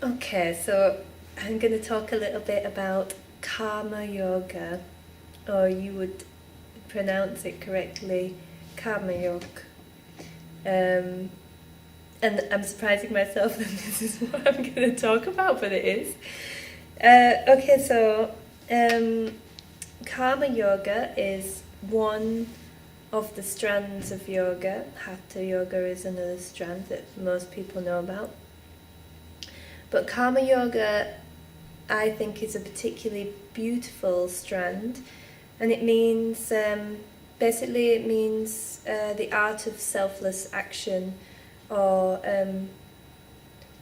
Okay, so I'm going to talk a little bit about karma yoga, or you would pronounce it correctly, karma yoga. And I'm surprising myself that this is what I'm going to talk about, but it is. Karma yoga is one of the strands of yoga. Hatha yoga is another strand that most people know about. But karma yoga, I think, is a particularly beautiful strand, and it means, basically it means the art of selfless action, or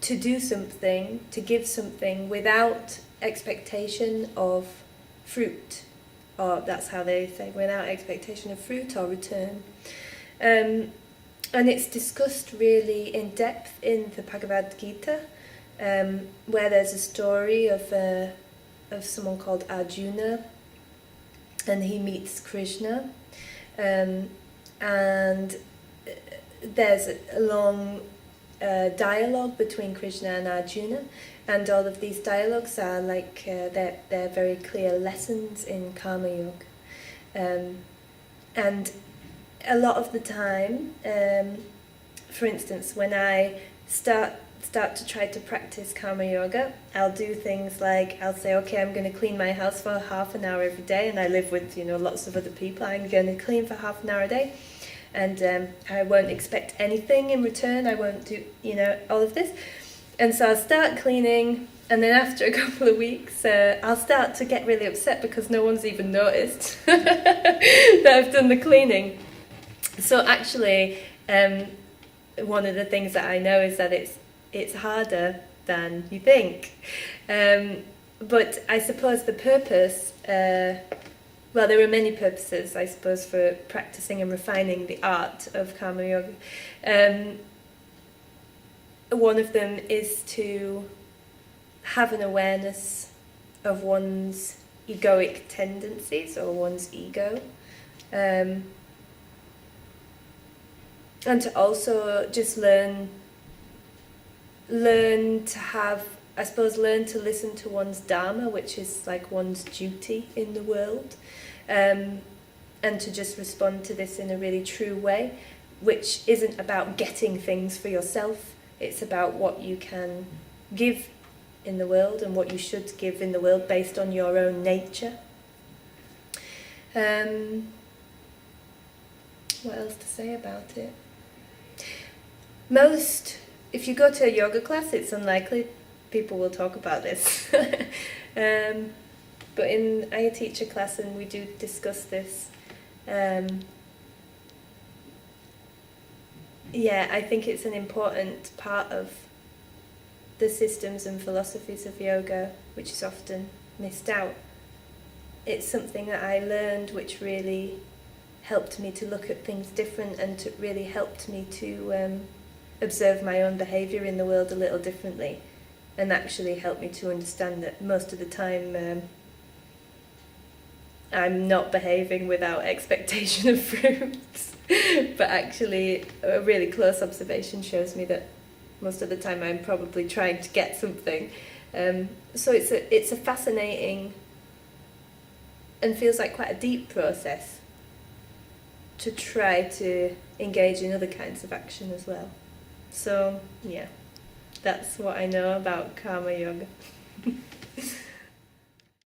to do something, to give something without expectation of fruit, or that's how they say, without expectation of fruit or return. And it's discussed really in depth in the Bhagavad Gita, where there's a story of someone called Arjuna, and he meets Krishna, and there's a long dialogue between Krishna and Arjuna, and all of these dialogues are like they're very clear lessons in karma yoga, and a lot of the time, for instance, when I start to try to practice karma yoga, I'll do things like, I'll say, okay, I'm going to clean my house for half an hour every day, and I live with, lots of other people. I'm going to clean for half an hour a day, and I won't expect anything in return. I won't do, all of this. And so I'll start cleaning, and then after a couple of weeks, I'll start to get really upset because no one's even noticed that I've done the cleaning. So actually, one of the things that I know is that it's harder than you think. But I suppose the purpose, well, there are many purposes, I suppose, for practicing and refining the art of karma yoga. One of them is to have an awareness of one's egoic tendencies, or one's ego. And to also just learn to have, I suppose, learn to listen to one's dharma, which is like one's duty in the world, and to just respond to this in a really true way, which isn't about getting things for yourself. It's about what you can give in the world and what you should give in the world based on your own nature. What else to say about it? If you go to a yoga class, it's unlikely people will talk about this. But I teach a class and we do discuss this. I think it's an important part of the systems and philosophies of yoga, which is often missed out. It's something that I learned which really helped me to look at things different, and it really helped me to observe my own behaviour in the world a little differently, and actually helped me to understand that most of the time I'm not behaving without expectation of fruits. But actually a really close observation shows me that most of the time I'm probably trying to get something. So it's a fascinating and feels like quite a deep process to try to engage in other kinds of action as well. So, yeah, that's what I know about karma yoga.